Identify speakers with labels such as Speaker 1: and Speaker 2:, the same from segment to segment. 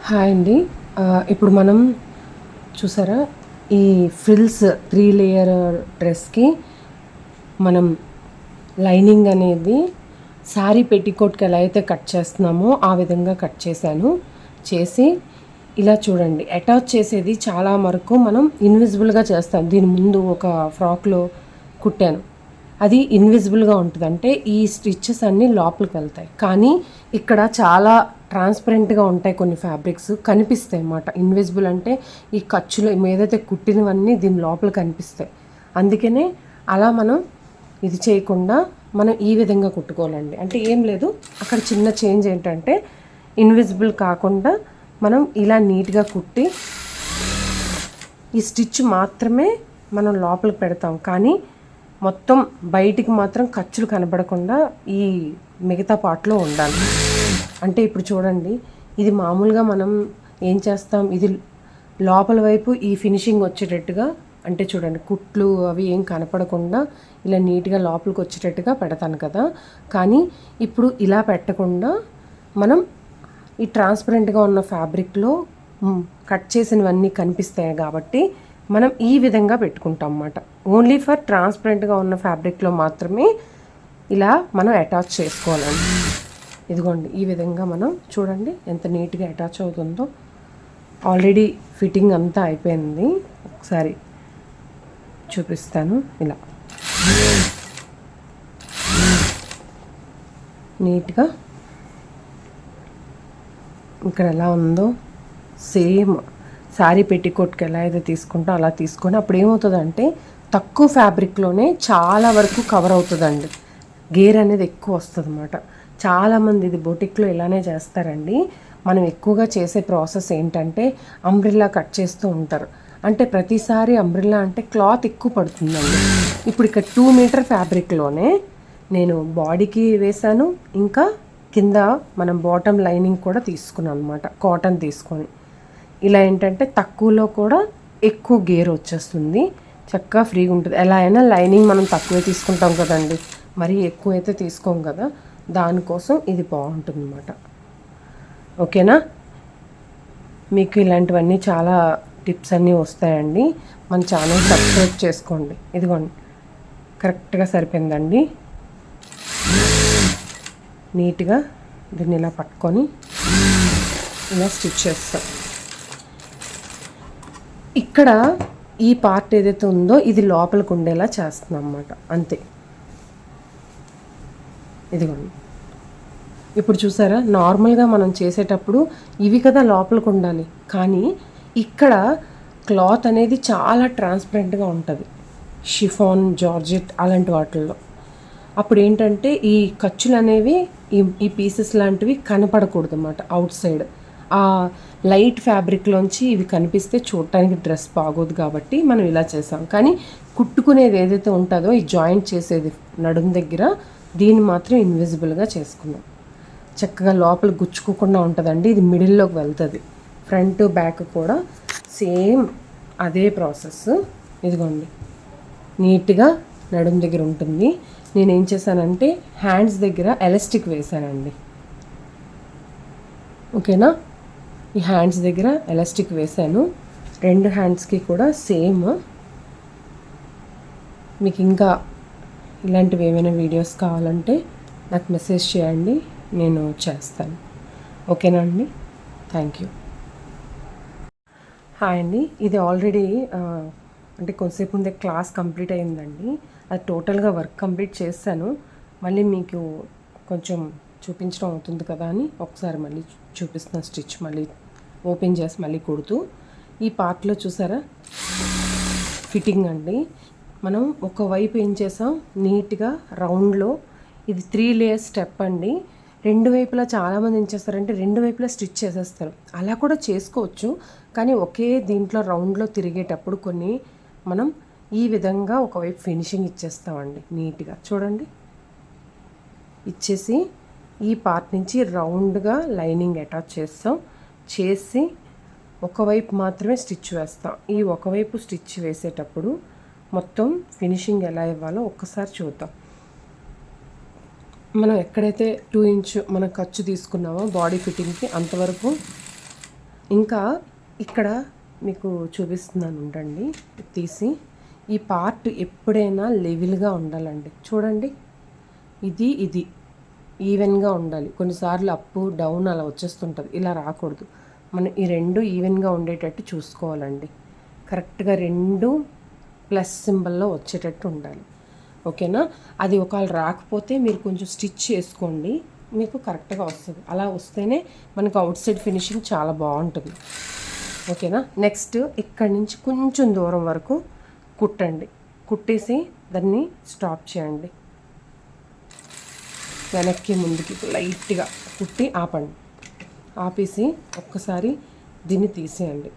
Speaker 1: Hi అండి. ఇప్పుడు మనం చూసారా, ఈ ఫ్రిల్స్ 3 లేయర్ డ్రెస్‌కి మనం లైనింగ్ అనేది శారీ పెట్టికోట్‌కి ఎలా అయితే కట్ చేస్తున్నామో ఆ విధంగా కట్ చేశాను. చేసి ఇలా చూడండి, అటాచ్ చేసేది చాలా వరకు మనం ఇన్విజిబుల్‌గా చేస్తాం. దీని ముందు ఒక ఫ్రాక్‌లో కుట్టాను. అది ఇన్విజిబుల్గా ఉంటుంది, అంటే ఈ స్టిచ్చెస్ అన్నీ లోపలికి వెళ్తాయి. కానీ ఇక్కడ చాలా ట్రాన్స్పరెంట్గా ఉంటాయి, కొన్ని ఫ్యాబ్రిక్స్ కనిపిస్తాయి అన్నమాట. ఇన్విజిబుల్ అంటే ఈ ఖర్చులు ఏదైతే కుట్టినవన్నీ దీని లోపల కనిపిస్తాయి. అందుకనే అలా మనం ఇది చేయకుండా మనం ఈ విధంగా కుట్టుకోవాలండి. అంటే ఏం లేదు, అక్కడ చిన్న చేంజ్ ఏంటంటే ఇన్విజిబుల్ కాకుండా మనం ఇలా నీట్గా కుట్టి ఈ స్టిచ్ మాత్రమే మనం లోపలికి పెడతాం. కానీ మొత్తం బయటికి మాత్రం ఖర్చులు కనబడకుండా ఈ మిగతా పార్ట్లో ఉండాలి. అంటే ఇప్పుడు చూడండి, ఇది మామూలుగా మనం ఏం చేస్తాం, ఇది లోపల వైపు ఈ ఫినిషింగ్ వచ్చేటట్టుగా, అంటే చూడండి కుట్లు అవి ఏం కనపడకుండా ఇలా నీట్గా లోపలికి వచ్చేటట్టుగా పెడతాను కదా. కానీ ఇప్పుడు ఇలా పెట్టకుండా మనం ఈ ట్రాన్స్పరెంట్గా ఉన్న ఫ్యాబ్రిక్లో కట్ చేసినవన్నీ కనిపిస్తాయి కాబట్టి మనం ఈ విధంగా పెట్టుకుంటాం అన్నమాట. ఓన్లీ ఫర్ ట్రాన్స్పరెంట్గా ఉన్న ఫ్యాబ్రిక్లో మాత్రమే ఇలా మనం అటాచ్ చేసుకోవాలండి. ఇదిగోండి, ఈ విధంగా మనం చూడండి ఎంత నీట్గా అటాచ్ అవుతుందో. ఆల్రెడీ ఫిట్టింగ్ అంతా అయిపోయింది, ఒకసారి చూపిస్తాను. ఇలా నీట్గా ఇక్కడ ఎలా ఉందో సేమ్ శారీ పెట్టికోట్కి ఎలా అయితే తీసుకుంటో అలా తీసుకొని అప్పుడు ఏమవుతుందంటే తక్కువ ఫ్యాబ్రిక్లోనే చాలా వరకు కవర్ అవుతుందండి. గేర్ అనేది ఎక్కువ వస్తుంది అన్నమాట. చాలామంది ఇది బొటిక్లో ఇలానే చేస్తారండి. మనం ఎక్కువగా చేసే ప్రాసెస్ ఏంటంటే అంబ్రిల్లా కట్ చేస్తూ ఉంటారు. అంటే ప్రతిసారి అంబ్రిల్లా అంటే క్లాత్ ఎక్కువ పడుతుందండి. ఇప్పుడు ఇక్కడ 2 మీటర్ ఫ్యాబ్రిక్లోనే నేను బాడీకి వేశాను, ఇంకా కింద మనం బాటమ్ లైనింగ్ కూడా తీసుకున్నాను అనమాట, కాటన్ తీసుకొని. ఇలా ఏంటంటే తక్కువలో కూడా ఎక్కువ గేర్ వచ్చేస్తుంది, చక్కగా ఫ్రీగా ఉంటుంది. ఎలా అయినా లైనింగ్ మనం తక్కువే తీసుకుంటాం కదండి, మరీ ఎక్కువ అయితే తీసుకోం కదా, దానికోసం ఇది బాగుంటుంది అన్నమాట. ఓకేనా, మీకు ఇలాంటివన్నీ చాలా టిప్స్ అన్నీ వస్తాయండి. మన ఛానల్ సబ్స్క్రైబ్ చేసుకోండి. ఇదిగోండి, కరెక్ట్గా సరిపోయిందండి. నీట్గా దీన్ని ఇలా పట్టుకొని ఇలా స్టిచ్ చేస్తాం. ఇక్కడ ఈ పార్ట్ ఏదైతే ఉందో ఇది లోపలికి ఉండేలా చేస్తున్నాం అన్నమాట, అంతే. ఇదిగోండి, ఇప్పుడు చూసారా, నార్మల్గా మనం చేసేటప్పుడు ఇవి కదా లోపలికి ఉండాలి, కానీ ఇక్కడ క్లాత్ అనేది చాలా ట్రాన్స్పరెంట్గా ఉంటుంది, షిఫాన్, జార్జెట్ అలాంటి వాటిల్లో. అప్పుడు ఏంటంటే ఈ ఖర్చులు అనేవి ఈ పీసెస్ లాంటివి కనపడకూడదు అన్నమాట అవుట్ సైడ్. ఆ లైట్ ఫ్యాబ్రిక్లోంచి ఇవి కనిపిస్తే చూడటానికి డ్రెస్ బాగోదు కాబట్టి మనం ఇలా చేసాం. కానీ కుట్టుకునేది ఏదైతే ఉంటుందో ఈ జాయింట్ చేసేది నడుం దగ్గర, దీన్ని మాత్రం ఇన్విజిబుల్గా చేసుకున్నాం. చక్కగా లోపల గుచ్చుకోకుండా ఉంటుందండి, ఇది మిడిల్లోకి వెళ్తుంది. ఫ్రంట్ బ్యాక్ కూడా సేమ్ అదే ప్రాసెస్. ఇదిగోండి, నీట్గా నడుం దగ్గర ఉంటుంది. నేనేం చేశానంటే హ్యాండ్స్ దగ్గర ఎలాస్టిక్ వేసానండి. ఓకేనా, ఈ హ్యాండ్స్ దగ్గర ఎలాస్టిక్ వేసాను, 2 హ్యాండ్స్కి కూడా సేమ్. మీకు ఇంకా ఇలాంటివి ఏమైనా వీడియోస్ కావాలంటే నాకు మెసేజ్ చేయండి, నేను చేస్తాను. ఓకేనా అండి, థ్యాంక్ యూ. హాయ్ అండి, ఇది ఆల్రెడీ అంటే కొంతసేపు ముందే క్లాస్ కంప్లీట్ అయిందండి. అది టోటల్గా వర్క్ కంప్లీట్ చేశాను. మళ్ళీ మీకు కొంచెం చూపించడం అవుతుంది కదా అని ఒకసారి మళ్ళీ చూపిస్తున్న స్టిచ్ మళ్ళీ ఓపెన్ చేసి మళ్ళీ కుడుతూ. ఈ పార్ట్లో చూసారా ఫిట్టింగ్ అండి. మనం ఒకవైపు ఏం చేసాం, నీట్గా రౌండ్లో, ఇది 3 లేయర్స్ స్టెప్ అండి. 2 వైపులా చాలామంది ఏం చేస్తారంటే 2 వైపులా స్టిచ్ చేసేస్తారు. అలా కూడా చేసుకోవచ్చు, కానీ ఒకే దీంట్లో రౌండ్లో తిరిగేటప్పుడు కొన్ని మనం ఈ విధంగా ఒకవైపు ఫినిషింగ్ ఇచ్చేస్తామండి. నీట్గా చూడండి, ఇచ్చేసి ఈ పార్ట్ నుంచి రౌండ్గా లైనింగ్ అటాచ్ చేస్తాం. చేసి ఒకవైపు మాత్రమే స్టిచ్ వేస్తాం. ఈ ఒకవైపు స్టిచ్ వేసేటప్పుడు మొత్తం ఫినిషింగ్ ఎలా ఇవ్వాలో ఒక్కసారి చూద్దాం. మనం ఎక్కడైతే 2 ఇంచ్ మనం ఖర్చు తీసుకున్నామో బాడీ ఫిట్టింగ్కి అంతవరకు ఇంకా ఇక్కడ మీకు చూపిస్తున్నాను ఉండండి, తీసి. ఈ పార్ట్ ఎప్పుడైనా లెవెల్గా ఉండాలండి. చూడండి, ఇది ఈవెన్గా ఉండాలి. కొన్నిసార్లు అప్ డౌన్ అలా వచ్చేస్తుంటుంది, ఇలా రాకూడదు. మనం ఈ రెండు ఈవెన్గా ఉండేటట్టు చూసుకోవాలండి. కరెక్ట్గా రెండు ప్లస్ సింబల్లో వచ్చేటట్టు ఉండాలి. ఓకేనా? అది ఒకవేళ రాకపోతే మీరు కొంచెం స్టిచ్ చేసుకోండి, మీకు కరెక్ట్గా వస్తుంది. అలా వస్తేనే మనకు అవుట్ సైడ్ ఫినిషింగ్ చాలా బాగుంటుంది. ఓకేనా? నెక్స్ట్ ఇక్కడి నుంచి కొంచెం దూరం వరకు కుట్టండి. కుట్టేసి దాన్ని స్టాప్ చేయండి. వెనక్కి ముందుకి లైట్గా కుట్టి ఆపండి. ఆపేసి ఒక్కసారి దీన్ని తీసేయండి.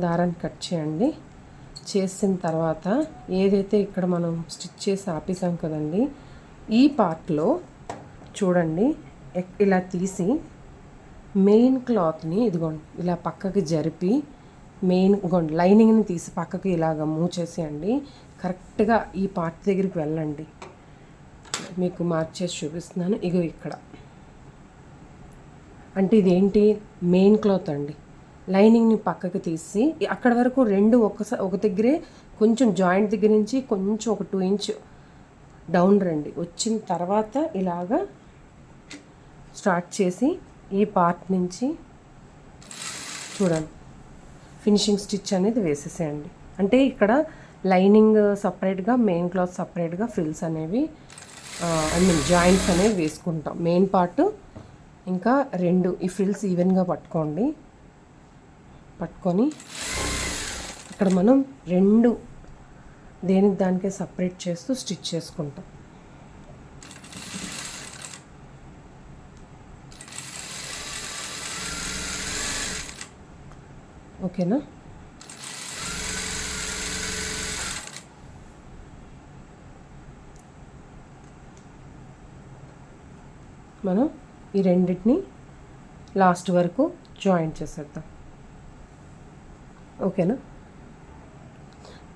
Speaker 1: దారాన్ని కట్ చేయండి. చేసిన తర్వాత ఏదైతే ఇక్కడ మనం స్టిచ్ చేసి ఆపేసాం కదండి, ఈ పార్ట్లో చూడండి, ఇలా తీసి మెయిన్ క్లాత్ని ఇదిగోండి ఇలా పక్కకి జరిపి ఇదిగోండి లైనింగ్ని తీసి పక్కకి ఇలాగ మూవ్ చేసేయండి. కరెక్ట్గా ఈ పార్ట్ దగ్గరికి వెళ్ళండి. మీకు మార్చేసి చూపిస్తున్నాను. ఇగో ఇక్కడ అంటే ఇదేంటి, మెయిన్ క్లాత్ అండి. లైనింగ్ని పక్కకి తీసి అక్కడ వరకు రెండు ఒక దగ్గరే కొంచెం జాయింట్ దగ్గర నుంచి కొంచెం ఒక 2 ఇంచ్ డౌన్ రండి. వచ్చిన తర్వాత ఇలాగా స్టార్ట్ చేసి ఈ పార్ట్ నుంచి చూడండి ఫినిషింగ్ స్టిచ్ అనేది వేసేసేయండి. అంటే ఇక్కడ లైనింగ్ సపరేట్గా, మెయిన్ క్లాత్ సపరేట్గా ఫ్రిల్స్ అనేవి జాయింట్స్ అనేవి వేసుకుంటాం. మెయిన్ పార్ట్ ఇంకా రెండు ఈ ఫ్రిల్స్ ఈవెన్గా పట్టుకొని ఇక్కడ మనం రెండు దేనికి దానికే సపరేట్ చేస్తూ స్టిచ్ చేసుకుంటాం. ఓకేనా? మనం ఈ రెండింటిని లాస్ట్ వరకు జాయింట్ చేసేద్దాం. ఓకేనా?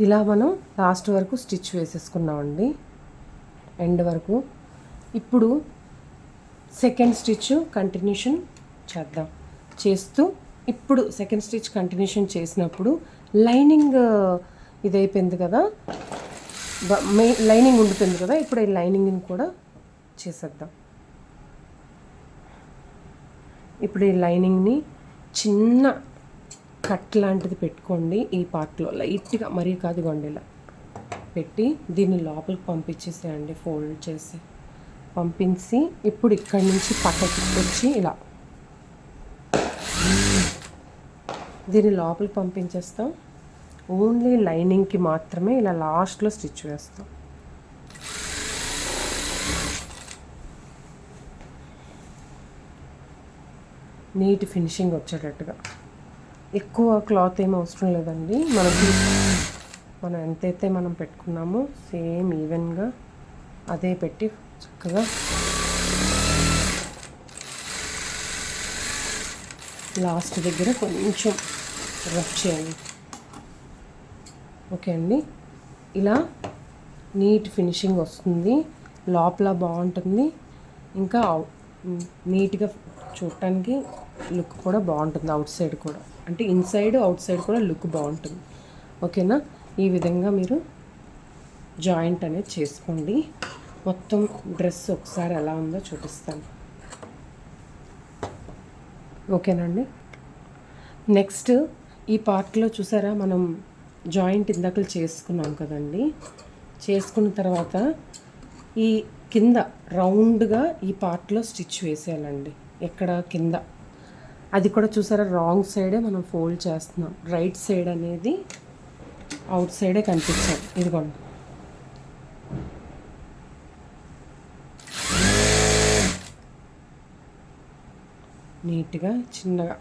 Speaker 1: ఇలా మనం లాస్ట్ వరకు స్టిచ్ వేసేసుకున్నామండి, ఎండ్ వరకు. ఇప్పుడు సెకండ్ స్టిచ్ కంటిన్యూషన్ చేద్దాం. ఇప్పుడు సెకండ్ స్టిచ్ కంటిన్యూషన్ చేసినప్పుడు లైనింగ్ ఇదైపోయింది కదా, లైనింగ్ ఉండిపోయింది కదా, ఇప్పుడు ఈ లైనింగ్ని కూడా చేసేద్దాం. ఇప్పుడు ఈ లైనింగ్ని చిన్న కట్ లాంటిది పెట్టుకోండి. ఈ పార్ట్లో లైట్గా, మరీ కాదు గొండెలా పెట్టి దీన్ని లోపలికి పంపించేసేయండి. ఫోల్డ్ చేసి పంపించి ఇప్పుడు ఇక్కడి నుంచి పక్కకి వచ్చి ఇలా దీన్ని లోపలికి పంపించేస్తాం. ఓన్లీ లైనింగ్కి మాత్రమే ఇలా లాస్ట్లో స్టిచ్ వేస్తాం. నీట్ ఫినిషింగ్ వచ్చేటట్టుగా. ఎక్కువ క్లాత్ ఏం అవసరం లేదండి. మనం ఎంతైతే మనం పెట్టుకున్నామో సేమ్ ఈవెన్గా అదే పెట్టి చక్కగా లాస్ట్ దగ్గర కొంచెం రఫ్ చేయండి. ఓకే అండి, ఇలా నీట్ ఫినిషింగ్ వస్తుంది. లోపల బాగుంటుంది, ఇంకా నీట్గా చూడటానికి లుక్ కూడా బాగుంటుంది. అవుట్ సైడ్ కూడా, అంటే ఇన్సైడ్ అవుట్ సైడ్ కూడా లుక్ బాగుంటుంది. ఓకేనా? ఈ విధంగా మీరు జాయింట్ అనేది చేసుకోండి. మొత్తం డ్రెస్ ఒకసారి ఎలా ఉందో చూపిస్తాను. ఓకేనండి. నెక్స్ట్ ఈ పార్ట్లో చూసారా, మనం జాయింట్ ఇందాకలు చేసుకున్నాం కదండి. చేసుకున్న తర్వాత ఈ కింద రౌండ్గా ఈ పార్ట్లో స్టిచ్ వేసేయాలండి. ఎక్కడ కింద అది కూడా చూసారా, రాంగ్ సైడే మనం ఫోల్డ్ చేస్తున్నాం. రైట్ సైడ్ అనేది అవుట్ సైడే కనిపించాలి. ఇదిగోండి, నీట్గా చిన్నగా.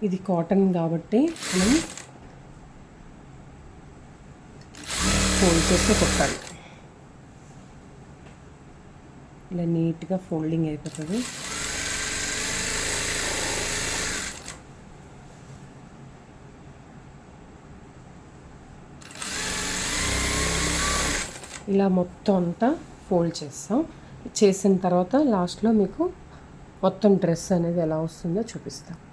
Speaker 1: ఇది కాటన్ కాబట్టి మనం ఫోల్డ్ చేస్తే కొట్టాలి. ఇలా నీట్గా ఫోల్డింగ్ అయిపోతుంది. ఇలా మొత్తం అంతా ఫోల్డ్ చేస్తాం. చేసిన తర్వాత లాస్ట్లో మీకు మొత్తం డ్రెస్ అనేది ఎలా వస్తుందో చూపిస్తాను.